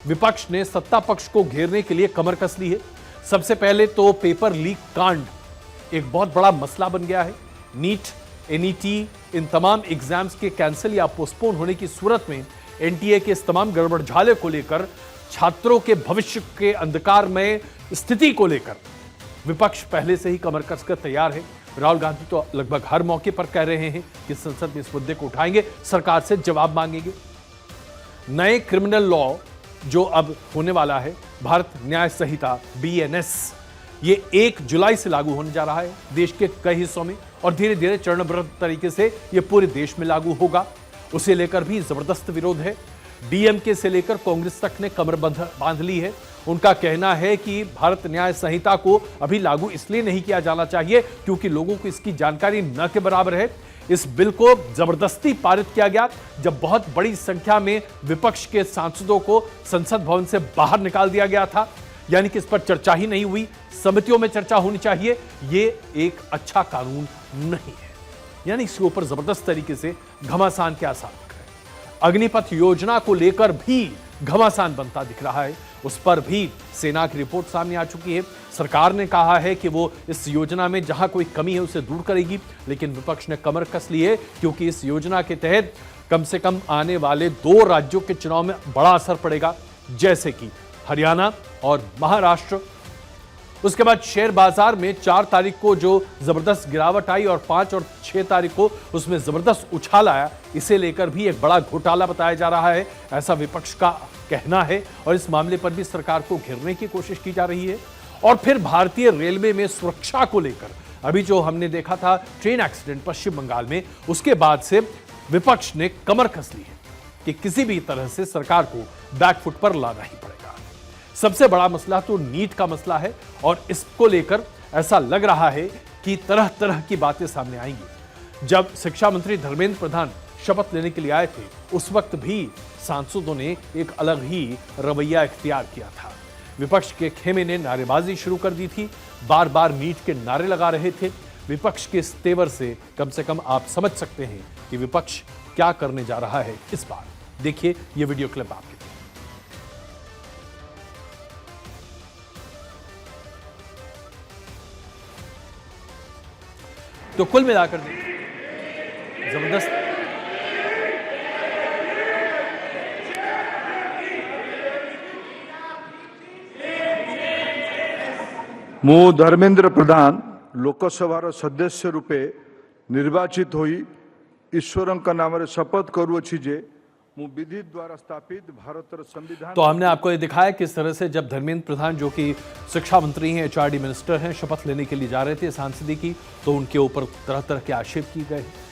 विपक्ष ने सत्ता पक्ष को घेरने के लिए कमर कस ली है। सबसे पहले तो पेपर लीक कांड एक बहुत बड़ा मसला बन गया है। नीट, एनईटी, इन तमाम एग्जाम्स के कैंसिल या पोस्टपोन होने की सूरत में एनटीए के इस तमाम गड़बड़झाले को लेकर, छात्रों के भविष्य के अंधकार में स्थिति को लेकर विपक्ष पहले से ही कमर कसकर तैयार है। राहुल गांधी तो लगभग हर मौके पर कह रहे हैं कि संसद में इस मुद्दे को उठाएंगे, सरकार से जवाब मांगेंगे। नए क्रिमिनल लॉ जो अब होने वाला है, भारत न्याय संहिता बीएनएस, ये 1 जुलाई से लागू होने जा रहा है देश के कई हिस्सों में, और धीरे धीरे चरणबद्ध तरीके से ये पूरे देश में लागू होगा। उसे लेकर भी जबरदस्त विरोध है। डीएमके से लेकर कांग्रेस तक ने कमर बांध ली है। उनका कहना है कि भारत न्याय संहिता को अभी लागू इसलिए नहीं किया जाना चाहिए क्योंकि लोगों को इसकी जानकारी न के बराबर है। इस बिल को जबरदस्ती पारित किया गया जब बहुत बड़ी संख्या में विपक्ष के सांसदों को संसद भवन से बाहर निकाल दिया गया था, यानी कि इस पर चर्चा ही नहीं हुई। समितियों में चर्चा होनी चाहिए। ये एक अच्छा कानून नहीं है, यानी इसके ऊपर जबरदस्त तरीके से घमासान के आसार दिख रहे हैं। अग्निपथ योजना को लेकर भी घमासान बनता दिख रहा है। उस पर भी सेना की रिपोर्ट सामने आ चुकी है। सरकार ने कहा है कि वो इस योजना में जहां कोई कमी है उसे दूर करेगी, लेकिन विपक्ष ने कमर कस ली है क्योंकि इस योजना के तहत कम से कम आने वाले 2 राज्यों के चुनाव में बड़ा असर पड़ेगा, जैसे कि हरियाणा और महाराष्ट्र। उसके बाद शेयर बाजार में 4 तारीख को जो जबरदस्त गिरावट आई और 5 और 6 तारीख को उसमें जबरदस्त उछाल आया, इसे लेकर भी एक बड़ा घोटाला बताया जा रहा है, ऐसा विपक्ष का कहना है। और इस मामले पर भी सरकार को घेरने की कोशिश की जा रही है। और फिर भारतीय रेलवे में सुरक्षा को लेकर अभी जो हमने देखा था ट्रेन एक्सीडेंट पश्चिम बंगाल में, उसके बाद से विपक्ष ने कमर कस ली है कि किसी भी तरह से सरकार को बैकफुट पर लाना ही पड़ेगा। सबसे बड़ा मसला तो नीट का मसला है और इसको लेकर ऐसा लग रहा है कि तरह तरह की बातें सामने आएंगी। जब शिक्षा मंत्री धर्मेंद्र प्रधान शपथ लेने के लिए आए थे, उस वक्त भी सांसदों ने एक अलग ही रवैया इख्तियार किया था। विपक्ष के खेमे ने नारेबाजी शुरू कर दी थी, बार बार नीट के नारे लगा रहे थे। विपक्ष के इस तेवर से कम आप समझ सकते हैं कि विपक्ष क्या करने जा रहा है इस बार। देखिए ये वीडियो क्लिप आपके लिए। तो कुल मिलाकर जबरदस्त मु धर्मेंद्र प्रधान लोकसभा सदस्य रूपे निर्वाचित होई ईश्वर नाम शपथ करुअछि जे मु विधि द्वारा स्थापित भारत संविधान। तो हमने आपको ये दिखाया किस तरह से जब धर्मेंद्र प्रधान जो कि शिक्षा मंत्री हैं, एचआरडी मिनिस्टर हैं, शपथ लेने के लिए जा रहे थे सांसदी की, तो उनके ऊपर तरह तरह के आक्षेप किए गए।